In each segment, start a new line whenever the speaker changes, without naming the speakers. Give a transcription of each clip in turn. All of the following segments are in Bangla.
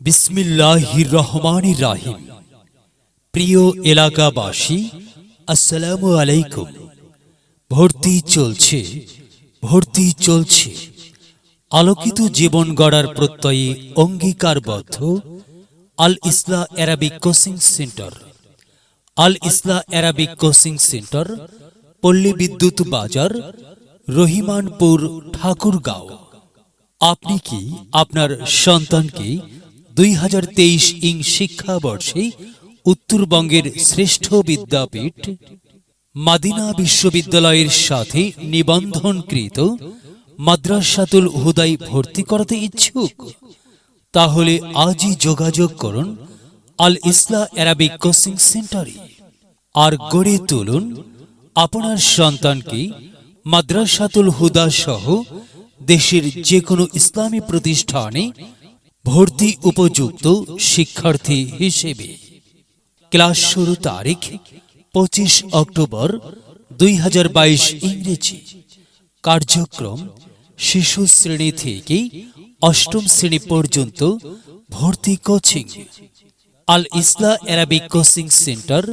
বিসমিল্লাহির রহমানির রহিম। প্রিয় এলাকাবাসী, আসসালামু আলাইকুম। ভর্তি চলছে আলোকিত জীবন গড়ার প্রত্যয়ে অঙ্গীকারবদ্ধ আল ইসলাহ অ্যারাবিক কোচিং সেন্টার। আল ইসলাহ অ্যারাবিক কোচিং সেন্টার, পল্লী বিদ্যুৎ বাজার, রহিমানপুর, ঠাকুরগাঁও। আপনি কি আপনার সন্তানকে 2023 শিক্ষাবর্ষে উত্তরবঙ্গের শ্রেষ্ঠ বিদ্যাপীঠ মাদিনা বিশ্ববিদ্যালয়ের সাথে নিবন্ধনকৃত মাদ্রাসাতুল হুদায় ভর্তি করাতে ইচ্ছুক? তাহলে আজই যোগাযোগ করুন আল ইসলাহ অ্যারাবিক কোচিং সেন্টারে আর গড়ে তুলুন আপনার সন্তানকে মাদ্রাসাতুল হুদা সহ দেশের যে কোনো ইসলামী প্রতিষ্ঠানে ভর্তি উপযুক্ত শিক্ষার্থী হিসেবে। ক্লাস শুরু তারিখ 25 অক্টোবর 2022 ইংরেজি। কার্যক্রম শিশু শ্রেণী থেকে অষ্টম শ্রেণী পর্যন্ত ভর্তি কোচিং। আল ইসলাহ অ্যারাবিক কোচিং সেন্টার,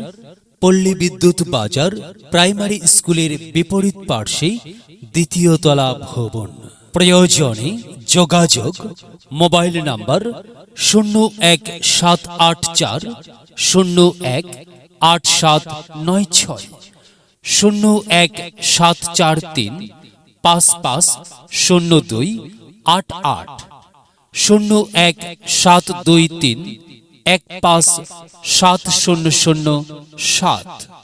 পল্লী বিদ্যুৎ বাজার, প্রাইমারি স্কুলের বিপরীত পার্শ্বে, দ্বিতীয় তলা ভবন। প্রয়োজনে যোগাযোগ মোবাইল নাম্বার 017840187960, 01743550288, 01723157007।